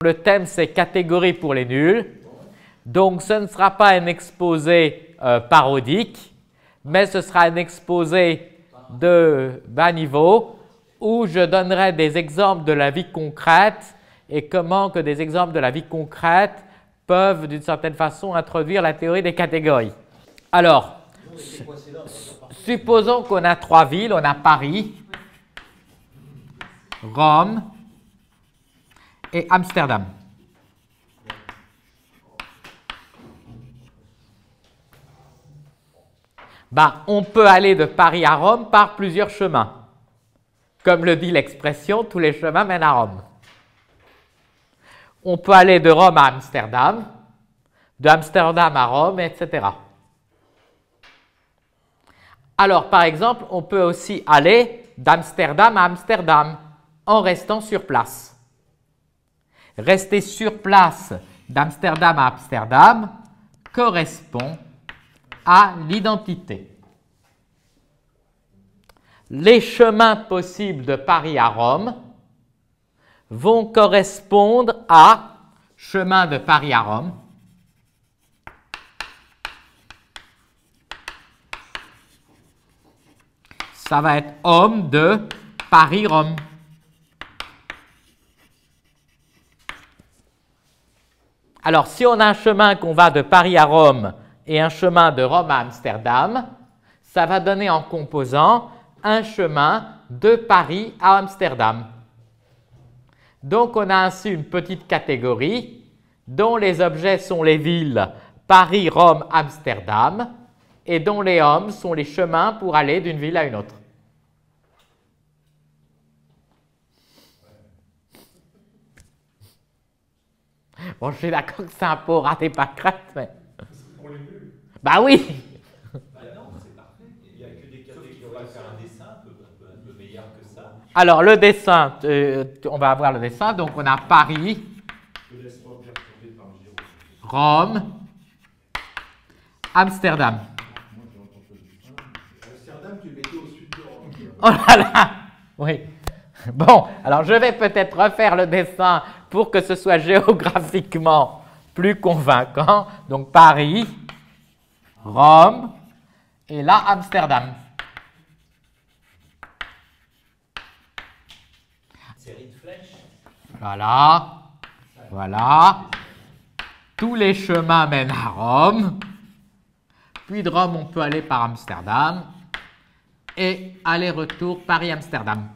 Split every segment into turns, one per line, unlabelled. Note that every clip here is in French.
Le thème, c'est catégorie pour les nuls. Donc, ce ne sera pas un exposé parodique, mais ce sera un exposé de bas niveau où je donnerai des exemples de la vie concrète et comment que des exemples de la vie concrète peuvent, d'une certaine façon, introduire la théorie des catégories. Alors, supposons qu'on a 3 villes. On a Paris, Rome et Amsterdam. On peut aller de Paris à Rome par plusieurs chemins. Comme le dit l'expression, tous les chemins mènent à Rome. On peut aller de Rome à Amsterdam, de Amsterdam à Rome, etc. Alors, par exemple, on peut aussi aller d'Amsterdam à Amsterdam en restant sur place. Rester sur place d'Amsterdam à Amsterdam correspond à l'identité. Les chemins possibles de Paris à Rome vont correspondre à chemin de Paris à Rome, ça va être homme de Paris-Rome. Alors, si on a un chemin qu'on va de Paris à Rome et un chemin de Rome à Amsterdam, ça va donner en composant un chemin de Paris à Amsterdam. Donc, on a ainsi une petite catégorie dont les objets sont les villes Paris, Rome, Amsterdam et dont les hommes sont les chemins pour aller d'une ville à une autre. Bon, je suis d'accord que c'est un peu raté pas crête, mais...
Pour les nuls.
Bah oui.
Bah non, c'est parfait. Il n'y a que des catégories. Il faudra faire un dessin un peu meilleur que ça.
Alors, le dessin, on va avoir le dessin. Donc, on a Paris, Rome, Amsterdam.
Amsterdam, tu le mettais au sud de Rome.
Oh là là. Oui. Bon, alors je vais peut-être refaire le dessin pour que ce soit géographiquement plus convaincant. Donc, Paris, Rome, et là, Amsterdam.
Série de flèches.
Voilà. Voilà. Tous les chemins mènent à Rome. Puis de Rome, on peut aller par Amsterdam. Et aller-retour Paris-Amsterdam.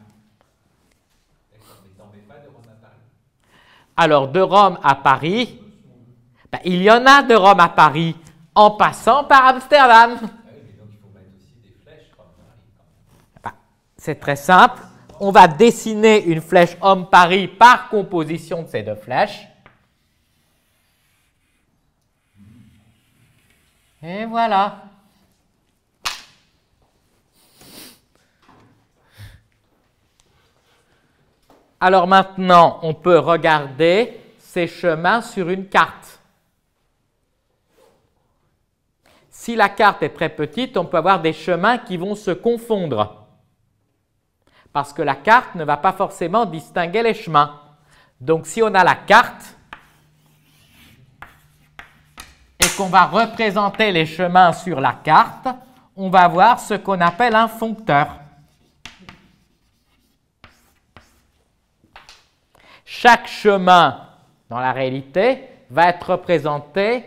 Alors, de Rome à Paris, il y en a de Rome à Paris en passant par Amsterdam.
Ah oui, mais donc il faut mettre aussi des flèches comme Paris.
C'est très simple. On va dessiner une flèche homme-Paris par composition de ces deux flèches. Et voilà. Alors maintenant, on peut regarder ces chemins sur une carte. Si la carte est très petite, on peut avoir des chemins qui vont se confondre. Parce que la carte ne va pas forcément distinguer les chemins. Donc si on a la carte et qu'on va représenter les chemins sur la carte, on va avoir ce qu'on appelle un foncteur. Chaque chemin, dans la réalité, va être représenté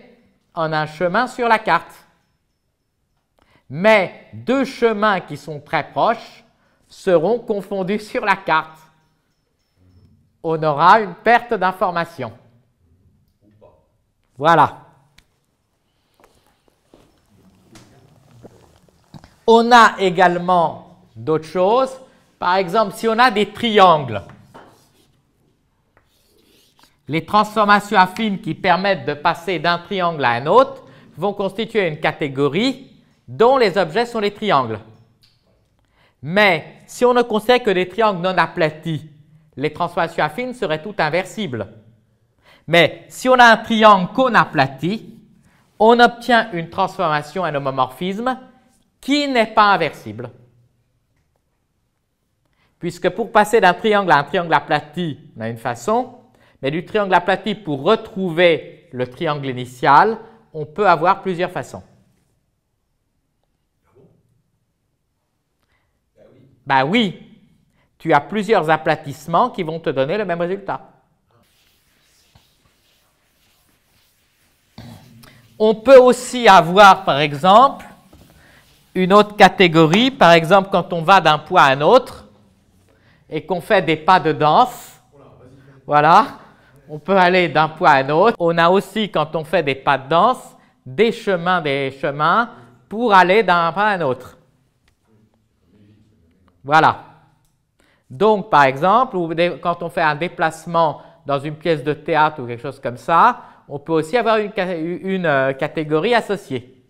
en un chemin sur la carte. Mais deux chemins qui sont très proches seront confondus sur la carte. On aura une perte d'information. Voilà. On a également d'autres choses. Par exemple, si on a des triangles, les transformations affines qui permettent de passer d'un triangle à un autre vont constituer une catégorie dont les objets sont les triangles. Mais si on ne considère que des triangles non aplatis, les transformations affines seraient toutes inversibles. Mais si on a un triangle cône-aplati, on obtient une transformation, un homomorphisme, qui n'est pas inversible. Puisque pour passer d'un triangle à un triangle aplati, on a une façon, Mais du triangle aplati, pour retrouver le triangle initial, on peut avoir plusieurs façons. Ben oui, tu as plusieurs aplatissements qui vont te donner le même résultat. On peut aussi avoir, par exemple, une autre catégorie, par exemple, quand on va d'un point à un autre et qu'on fait des pas de danse. Voilà, on peut aller d'un point à un autre. On a aussi, quand on fait des pas de danse, des chemins pour aller d'un point à un autre. Voilà. Donc, par exemple, quand on fait un déplacement dans une pièce de théâtre ou quelque chose comme ça, on peut aussi avoir une catégorie associée.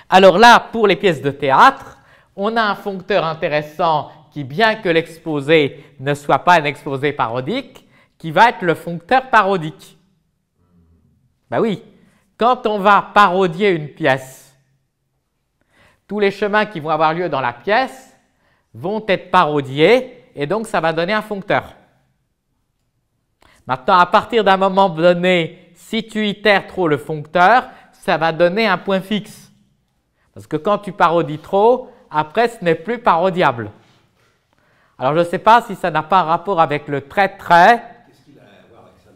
Alors là, pour les pièces de théâtre, on a un foncteur intéressant qui, bien que l'exposé ne soit pas un exposé parodique, qui va être le foncteur parodique. Ben oui, quand on va parodier une pièce, tous les chemins qui vont avoir lieu dans la pièce vont être parodiés et donc ça va donner un foncteur. Maintenant, à partir d'un moment donné, si tu itères trop le foncteur, ça va donner un point fixe. Parce que quand tu parodies trop, après, ce n'est plus parodiable. Alors, je ne sais pas si ça n'a pas un rapport avec le trait-trait.
Qu'est-ce qu'il a à voir avec ça,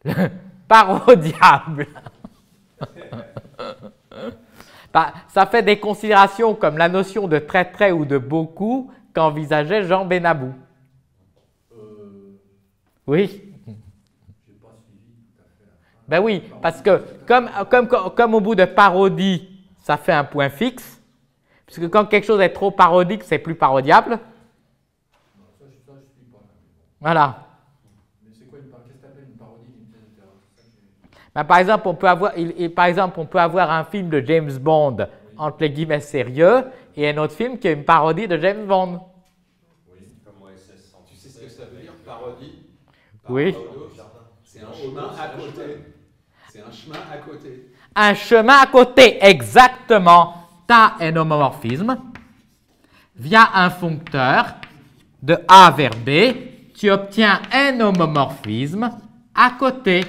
le diable?
Parodiable. Bah, ça fait des considérations comme la notion de trait-trait ou de beaucoup qu'envisageait Jean Benabou. Oui.
J'ai pas suivi tout à fait.
Ben oui, parce que comme au bout de parodie, ça fait un point fixe, puisque quand quelque chose est trop parodique, c'est plus parodiable.
Non, ça, je suis pas.
Voilà.
Mais c'est quoi qu'est-ce que tu appelles une parodie d'une pièce de théâtre?
Ben, par exemple, on peut avoir un film de James Bond, entre les guillemets sérieux, et un autre film qui est une parodie de James Bond.
Oui, comme OSS 100.
Tu sais ce que ça veut dire, parodie?
Oui.
C'est un chemin à côté. C'est un chemin à côté.
Un chemin à côté, exactement. Tu as un homomorphisme via un foncteur de A vers B. Tu obtiens un homomorphisme à côté.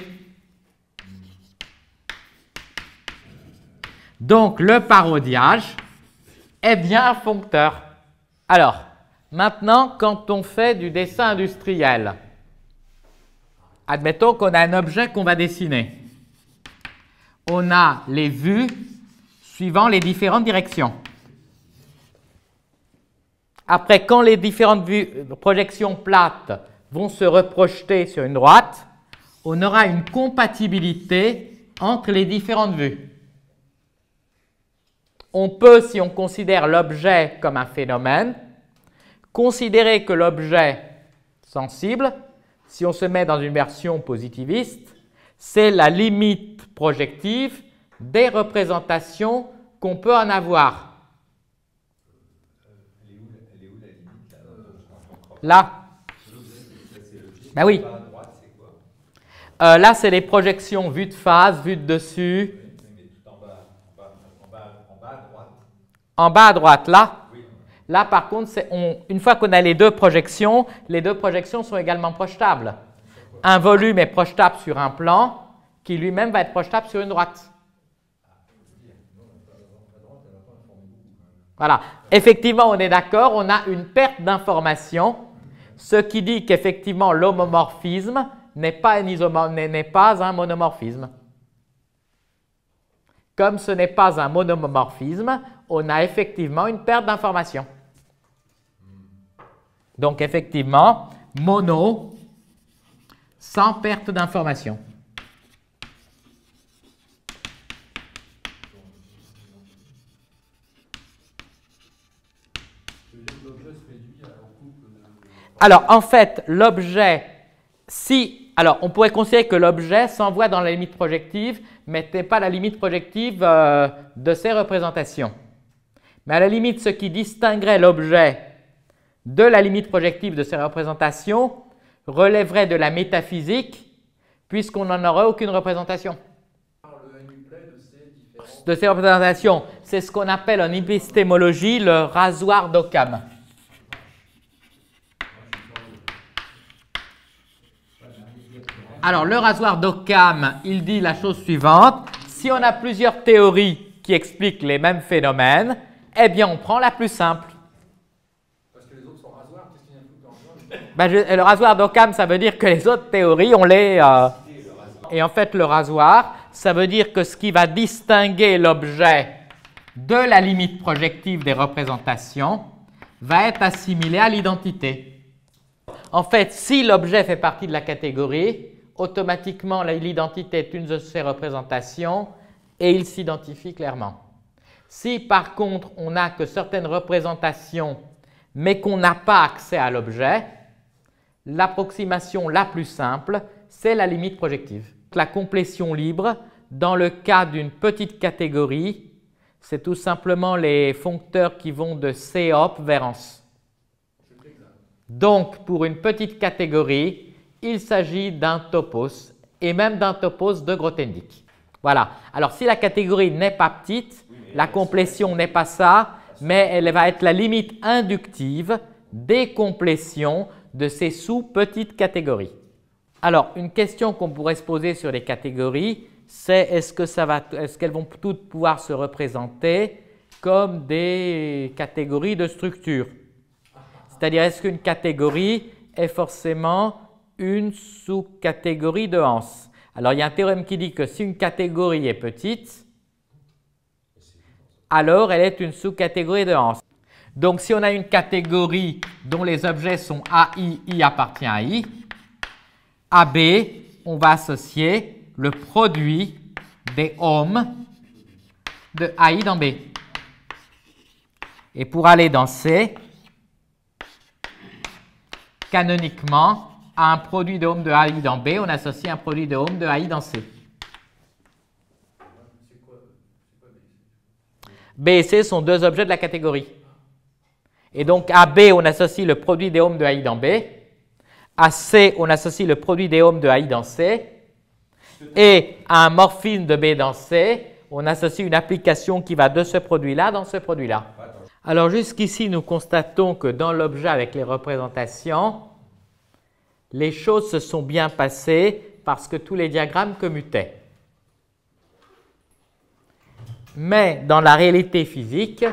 Donc, le parodiage est bien un foncteur. Alors, maintenant, quand on fait du dessin industriel, admettons qu'on a un objet qu'on va dessiner. On a les vues suivant les différentes directions. Après, quand les différentes projections plates vont se reprojeter sur une droite, on aura une compatibilité entre les différentes vues. On peut, si on considère l'objet comme un phénomène, considérer que l'objet sensible, si on se met dans une version positiviste, c'est la limite projective des représentations qu'on peut en avoir.
Elle est où la limite
Là. Ben oui.
À droite, c'est quoi?
Là, c'est les projections vues de face, vues de dessus.
Mais tout en bas, en bas à droite.
En bas à droite, là.
Oui.
Là, par contre, une fois qu'on a les deux projections sont également projetables. Un volume est projetable sur un plan qui lui-même va être projetable sur une droite. Voilà. Effectivement, on est d'accord, on a une perte d'information, ce qui dit qu'effectivement, l'homomorphisme n'est pas un monomorphisme. Comme ce n'est pas un monomorphisme, on a effectivement une perte d'information. Donc, effectivement, mono sans perte d'information. Alors, en fait, l'objet, alors, on pourrait considérer que l'objet s'envoie dans la limite projective, mais n'est pas la limite projective de ces représentations. Mais à la limite, ce qui distinguerait l'objet de la limite projective de ces représentations relèverait de la métaphysique, puisqu'on n'en aurait aucune représentation. De ces représentations, c'est ce qu'on appelle en épistémologie le rasoir d'Occam. Alors, le rasoir d'Occam, il dit la chose suivante. Si on a plusieurs théories qui expliquent les mêmes phénomènes, eh bien, on prend la plus simple.
Parce que les autres sont rasoirs, qu'est-ce qu'il y a de foutre dans
Le rasoir d'Occam, ça veut dire que les autres théories, on les... Et en fait, le rasoir, ça veut dire que ce qui va distinguer l'objet de la limite projective des représentations va être assimilé à l'identité. En fait, si l'objet fait partie de la catégorie, automatiquement l'identité est une de ces représentations et il s'identifie clairement. Si par contre on n'a que certaines représentations mais qu'on n'a pas accès à l'objet, l'approximation la plus simple, c'est la limite projective. La complétion libre, dans le cas d'une petite catégorie, c'est tout simplement les foncteurs qui vont de C-op vers ANS. Donc, pour une petite catégorie, il s'agit d'un topos, et même d'un topos de Grothendieck. Voilà. Alors, si la catégorie n'est pas petite, la complétion n'est pas ça, mais elle va être la limite inductive des complétions de ces sous-petites catégories. Alors, une question qu'on pourrait se poser sur les catégories, c'est est-ce qu'elles vont toutes pouvoir se représenter comme des catégories de structure? C'est-à-dire, est-ce qu'une catégorie est forcément une sous-catégorie de Hans? Alors, il y a un théorème qui dit que si une catégorie est petite, alors elle est une sous-catégorie de Hans. Donc, si on a une catégorie dont les objets sont AI, I appartient à I, à B, on va associer le produit des ohms de AI dans B. Et pour aller dans C, canoniquement, à un produit de ohms de AI dans B, on associe un produit de ohms de AI dans C. B et C sont deux objets de la catégorie. Et donc, à B, on associe le produit des ohms de AI dans B. À C, on associe le produit des ohms de AI dans C. Et à un morphisme de B dans C, on associe une application qui va de ce produit-là dans ce produit-là. Alors, jusqu'ici, nous constatons que dans l'objet avec les représentations, les choses se sont bien passées parce que tous les diagrammes commutaient. Mais dans la réalité physique,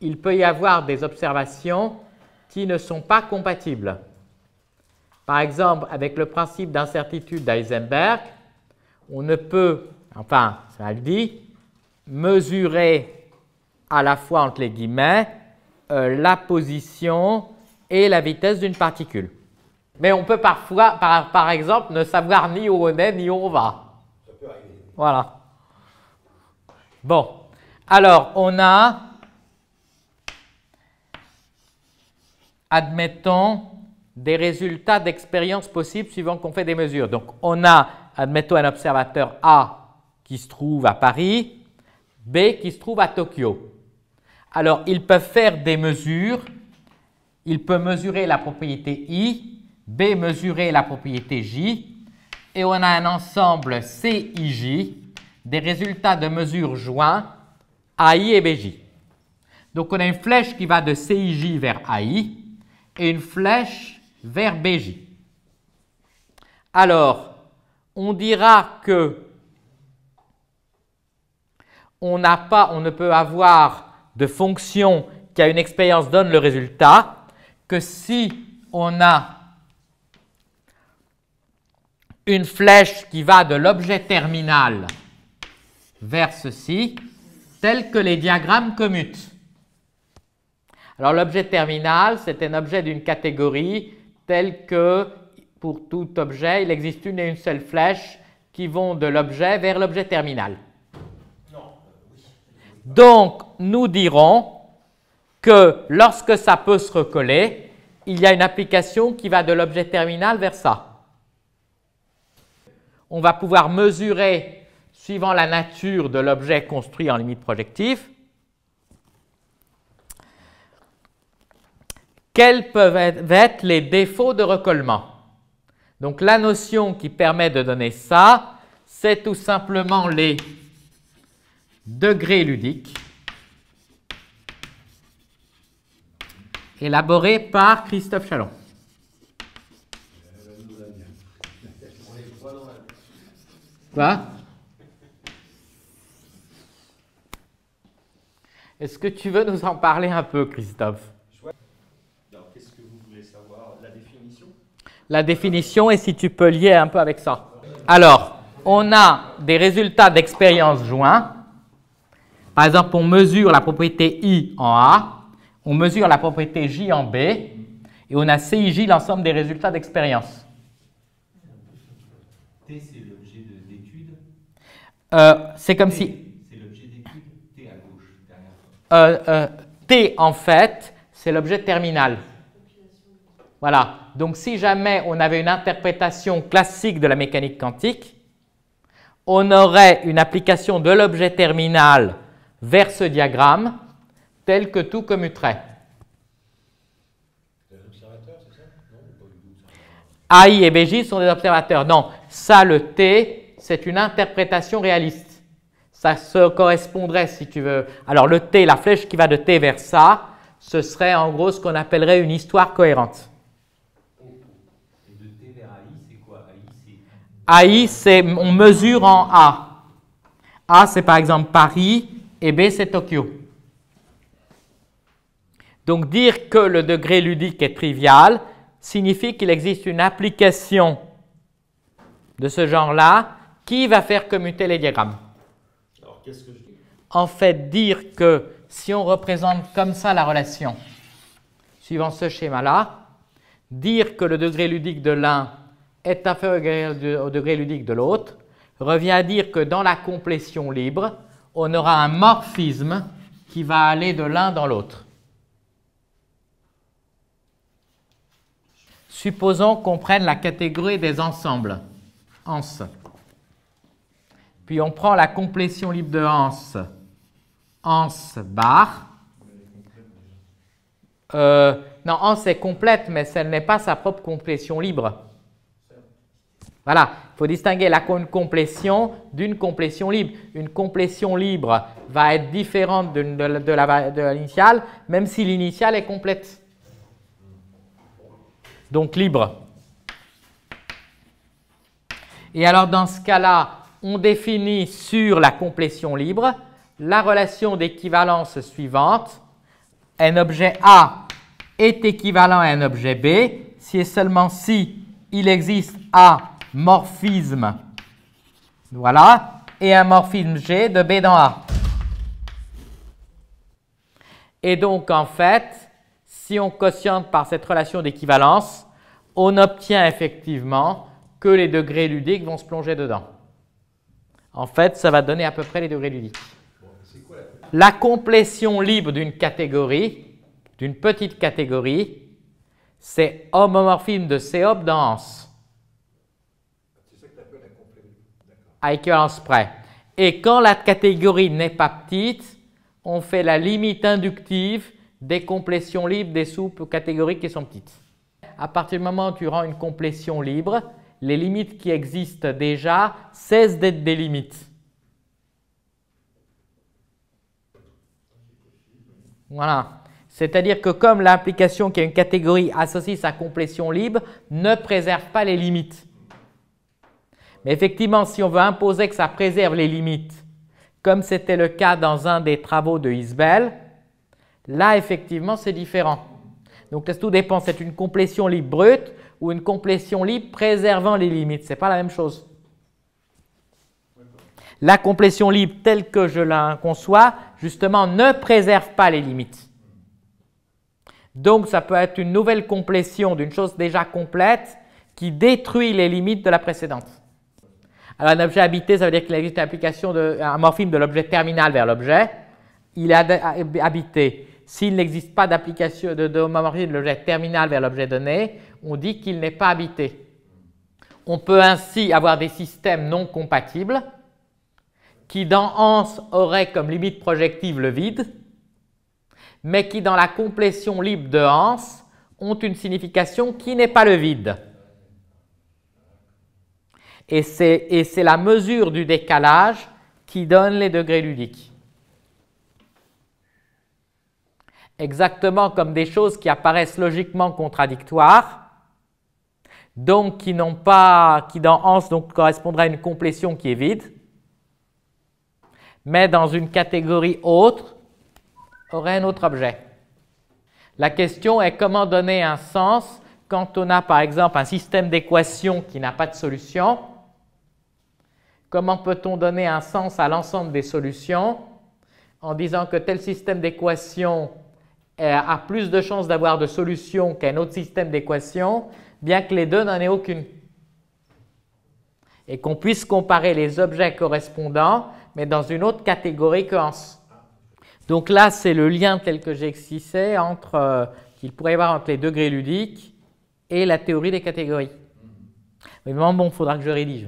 il peut y avoir des observations qui ne sont pas compatibles. Par exemple, avec le principe d'incertitude d'Heisenberg, on ne peut, enfin, ça le dit, mesurer à la fois, entre les guillemets, la position et la vitesse d'une particule. Mais on peut parfois, par exemple, ne savoir ni où on est ni où on va.
Ça peut arriver.
Voilà. Bon, alors on a, admettons, des résultats d'expérience possibles suivant qu'on fait des mesures. Donc on a, admettons, un observateur A qui se trouve à Paris, B qui se trouve à Tokyo. Alors ils peuvent faire des mesures, ils peuvent mesurer la propriété I, B mesurer la propriété J, et on a un ensemble CIJ des résultats de mesures joints AI et BJ. Donc on a une flèche qui va de CIJ vers AI et une flèche vers BJ. Alors, on dira que on ne peut avoir de fonction qui a une expérience donne le résultat que si on a une flèche qui va de l'objet terminal vers ceci, tel que les diagrammes commutent. Alors l'objet terminal, c'est un objet d'une catégorie tel que pour tout objet, il existe une et une seule flèche qui vont de l'objet vers l'objet terminal. Donc, nous dirons que lorsque ça peut se recoller, il y a une application qui va de l'objet terminal vers ça. On va pouvoir mesurer, suivant la nature de l'objet construit en limite projective, quels peuvent être les défauts de recollement. Donc la notion qui permet de donner ça, c'est tout simplement les degrés ludiques élaborés par Christophe Chalon.
On les voit dans la
Quoi? Est-ce que tu veux nous en parler un peu, Christophe?
Alors, qu'est-ce que vous voulez savoir? La définition?
La définition, et si tu peux lier un peu avec ça. Alors, on a des résultats d'expérience joints. Par exemple, on mesure la propriété I en A, on mesure la propriété J en B, et on a CIJ, l'ensemble des résultats d'expérience.
T, c'est l'objet d'étude.
C'est comme si...
C'est l'objet d'étude. T à gauche, derrière.
T, en fait, c'est l'objet terminal. Voilà. Donc, si jamais on avait une interprétation classique de la mécanique quantique, on aurait une application de l'objet terminal vers ce diagramme, tel que tout commutrait.
Des observateurs, c'est ça? Non, pas du tout.
AI et BJ sont des observateurs. Non, ça, le T, c'est une interprétation réaliste. Ça se correspondrait, si tu veux. Alors, le T, la flèche qui va de T vers ça, ce serait en gros ce qu'on appellerait une histoire cohérente.
Et de T vers AI, c'est quoi? AI, c'est...
AI, c'est on mesure en A. A, c'est par exemple Paris et B, c'est Tokyo. Donc, dire que le degré ludique est trivial signifie qu'il existe une application de ce genre-là qui va faire commuter les diagrammes.
Alors, qu'est-ce que je dis?
En fait, dire que si on représente comme ça la relation, suivant ce schéma-là, dire que le degré ludique de l'un est inférieur au degré ludique de l'autre, revient à dire que dans la complétion libre, on aura un morphisme qui va aller de l'un dans l'autre. Supposons qu'on prenne la catégorie des ensembles, Hans. Puis on prend la complétion libre de Hans, Hans bar. Non, Hans est complète, mais elle n'est pas sa propre complétion libre. Voilà, il faut distinguer une complétion d'une complétion libre. Une complétion libre va être différente de l'initiale, même si l'initiale est complète. Donc libre. Et alors dans ce cas-là, on définit sur la complétion libre la relation d'équivalence suivante. Un objet A est équivalent à un objet B si et seulement si il existe A morphisme, voilà, et un morphisme G de B dans A. Et donc, en fait, si on quotiente par cette relation d'équivalence, on obtient effectivement que les degrés ludiques vont se plonger dedans. En fait, ça va donner à peu près les degrés ludiques. La complétion libre d'une catégorie, d'une petite catégorie, c'est homomorphisme de C-hop dans Hans. À équivalence près. Et quand la catégorie n'est pas petite, on fait la limite inductive des complétions libres des sous-catégories qui sont petites. À partir du moment où tu rends une complétion libre, les limites qui existent déjà cessent d'être des limites. Voilà. C'est-à-dire que comme l'application qui a une catégorie associe sa complétion libre ne préserve pas les limites. Mais effectivement, si on veut imposer que ça préserve les limites, comme c'était le cas dans un des travaux de Isbell, là, effectivement, c'est différent. Donc, tout dépend, c'est une complétion libre brute ou une complétion libre préservant les limites. Ce n'est pas la même chose. La complétion libre telle que je la conçois, justement, ne préserve pas les limites. Donc, ça peut être une nouvelle complétion d'une chose déjà complète qui détruit les limites de la précédente. Alors, un objet habité, ça veut dire qu'il existe une application un morphisme de l'objet terminal vers l'objet. Il est habité. S'il n'existe pas d'application de homomorphisme de l'objet terminal vers l'objet donné, on dit qu'il n'est pas habité. On peut ainsi avoir des systèmes non compatibles qui, dans Hans, auraient comme limite projective le vide, mais qui, dans la complétion libre de Hans, ont une signification qui n'est pas le vide. Et c'est la mesure du décalage qui donne les degrés ludiques. Exactement comme des choses qui apparaissent logiquement contradictoires donc qui n'ont pas, qui dans Hans donc correspondrait à une complétion qui est vide, mais dans une catégorie autre aurait un autre objet. La question est comment donner un sens quand on a par exemple un système d'équations qui n'a pas de solution. Comment peut-on donner un sens à l'ensemble des solutions en disant que tel système d'équations a plus de chances d'avoir de solutions qu'un autre système d'équations, bien que les deux n'en aient aucune. Et qu'on puisse comparer les objets correspondants, mais dans une autre catégorie que Hans. Donc là, c'est le lien tel que j'ai excisé qu'il pourrait y avoir entre les degrés ludiques et la théorie des catégories. Mais bon, il faudra que je rédige.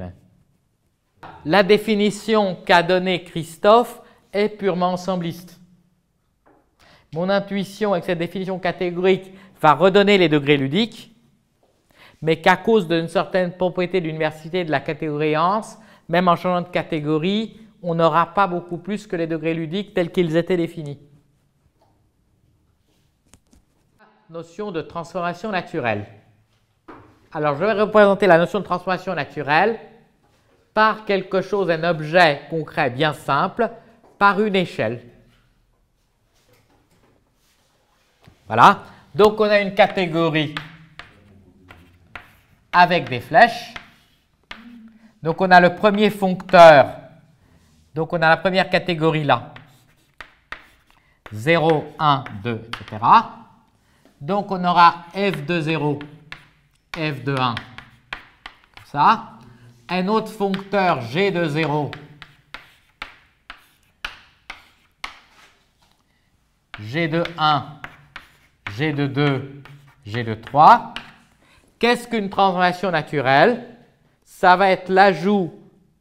La définition qu'a donnée Christophe est purement ensembliste. Mon intuition avec cette définition catégorique va redonner les degrés ludiques, mais qu'à cause d'une certaine propriété de l'université de la catégorie Hans, même en changeant de catégorie, on n'aura pas beaucoup plus que les degrés ludiques tels qu'ils étaient définis. Notion de transformation naturelle. Alors, je vais représenter la notion de transformation naturelle par quelque chose, un objet concret bien simple, par une échelle. Voilà. Donc, on a une catégorie avec des flèches. Donc, on a le premier foncteur. Donc, on a la première catégorie là. 0, 1, 2, etc. Donc, on aura f de 0, f de 1, comme ça. Un autre foncteur g de 0, g de 1, g de 2, g de 3. Qu'est-ce qu'une transformation naturelle? Ça va être l'ajout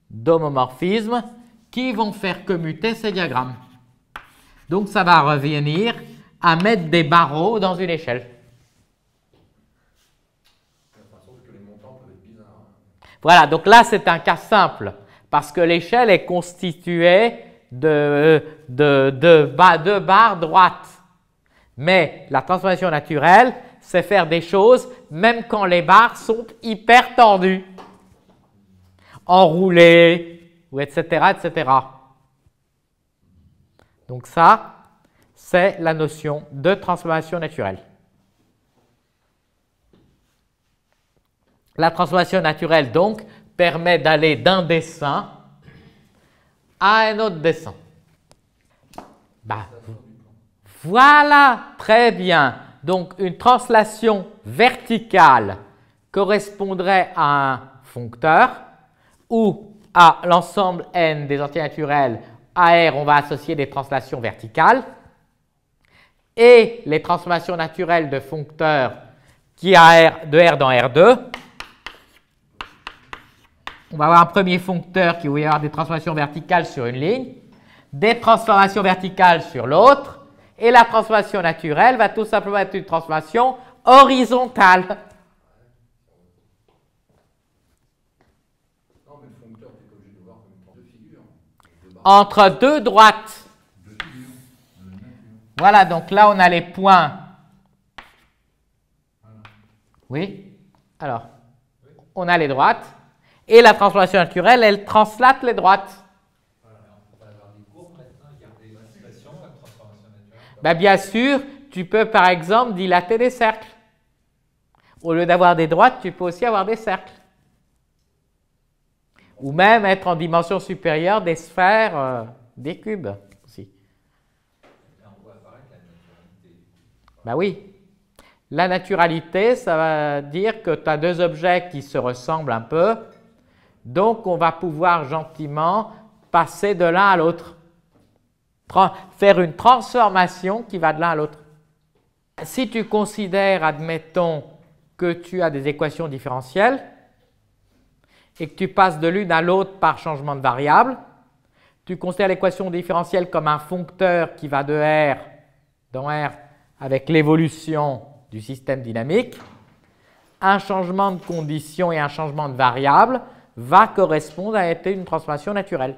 d'homomorphismes qui vont faire commuter ces diagrammes. Donc, ça va revenir à mettre des barreaux dans une échelle. Voilà, donc là, c'est un cas simple, parce que l'échelle est constituée de barres droites. Mais la transformation naturelle, c'est faire des choses même quand les barres sont hyper tendues, enroulées, ou etc., etc. Donc ça, c'est la notion de transformation naturelle. La transformation naturelle, donc, permet d'aller d'un dessin à un autre dessin. Voilà, très bien. Donc, une translation verticale correspondrait à un foncteur ou à l'ensemble n des entiers naturels. À R, on va associer des translations verticales. Et les transformations naturelles de foncteurs qui a R, de R dans R2. On va avoir un premier foncteur qui va y avoir des transformations verticales sur une ligne, des transformations verticales sur l'autre, et la transformation naturelle va tout simplement être une transformation horizontale.
Non, mais le foncteur, tu n'es pas obligé de voir comme deux figures.
Entre deux droites. Voilà, donc là on a les points. Oui? Alors, on a les droites. Et la transformation naturelle, elle translate les droites. Bien sûr, tu peux par exemple dilater des cercles. Au lieu d'avoir des droites, tu peux aussi avoir des cercles. Ou même être en dimension supérieure des sphères, des cubes aussi. Oui. La naturalité, ça va dire que tu as deux objets qui se ressemblent un peu. Donc, on va pouvoir gentiment passer de l'un à l'autre. Faire une transformation qui va de l'un à l'autre. Si tu considères, admettons, que tu as des équations différentielles et que tu passes de l'une à l'autre par changement de variable, tu considères l'équation différentielle comme un foncteur qui va de R dans R avec l'évolution du système dynamique. Un changement de condition et un changement de variable va correspondre à une transformation naturelle.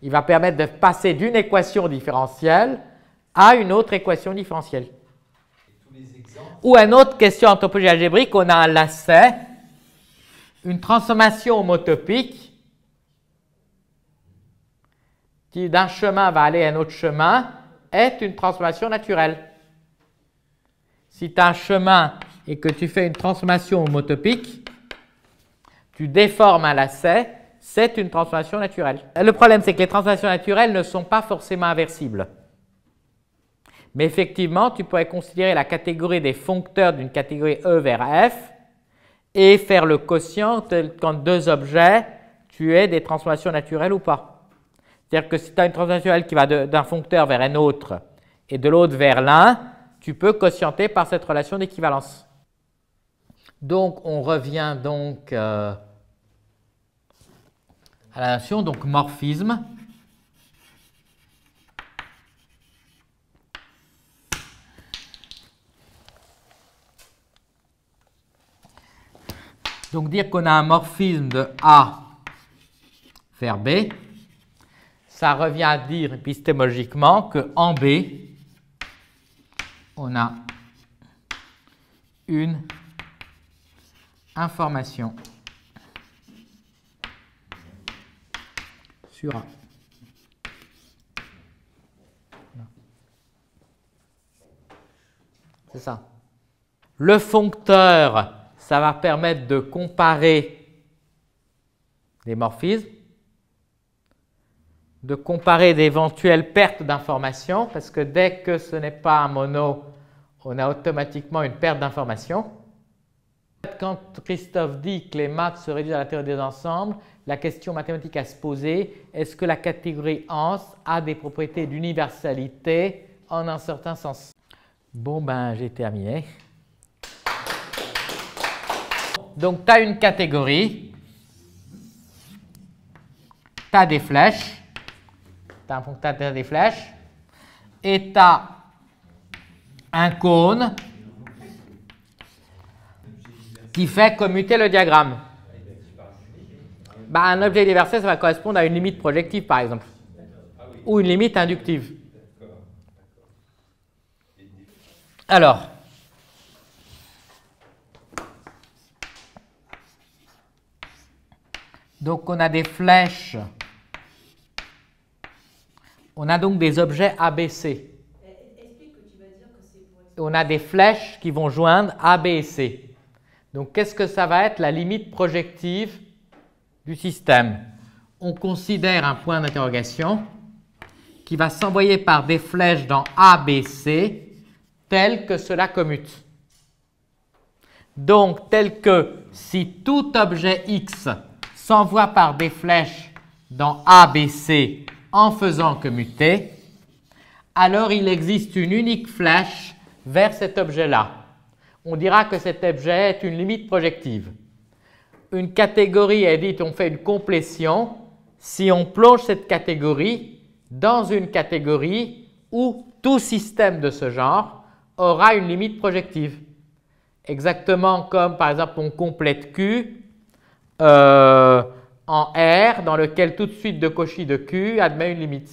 Il va permettre de passer d'une équation différentielle à une autre équation différentielle.
Et
Ou une autre question en topologie algébrique, on a un lacet, une transformation homotopique qui d'un chemin va aller à un autre chemin est une transformation naturelle. Si tu as un chemin et que tu fais une transformation homotopique, tu déformes un lacet, c'est une transformation naturelle. Le problème, c'est que les transformations naturelles ne sont pas forcément inversibles. Mais effectivement, tu pourrais considérer la catégorie des foncteurs d'une catégorie E vers F et faire le quotient quand deux objets, tu aies des transformations naturelles ou pas. C'est-à-dire que si tu as une transformation naturelle qui va d'un foncteur vers un autre et de l'autre vers l'un, tu peux quotienter par cette relation d'équivalence. Donc, on revient donc à la notion, donc morphisme. Donc, dire qu'on a un morphisme de A vers B, ça revient à dire épistémologiquement qu'en B, on a une information sur A. C'est ça. Le foncteur, ça va permettre de comparer des morphismes, de comparer d'éventuelles pertes d'informations, parce que dès que ce n'est pas un mono, on a automatiquement une perte d'informations. Quand Christophe dit que les maths se réduisent à la théorie des ensembles, la question mathématique à se poser, est-ce que la catégorie Hans a des propriétés d'universalité en un certain sens? Bon, ben, j'ai terminé. Donc, tu as une catégorie, tu as des flèches, tu as un foncteur des flèches, et tu as un cône qui fait commuter le diagramme. Ben, un objet universel, ça va correspondre à une limite projective, par exemple, ou une limite inductive. Alors, donc on a des flèches, on a donc des objets ABC. On a des flèches qui vont joindre A, B et C. Donc qu'est-ce que ça va être la limite projective du système? On considère un point d'interrogation qui va s'envoyer par des flèches dans A, B, C tel que cela commute. Donc tel que si tout objet X s'envoie par des flèches dans A, B, C en faisant commuter, alors il existe une unique flèche vers cet objet-là. On dira que cet objet est une limite projective. Une catégorie est dite, on fait une complétion si on plonge cette catégorie dans une catégorie où tout système de ce genre aura une limite projective. Exactement comme par exemple on complète Q en R dans lequel toute suite de Cauchy de Q admet une limite.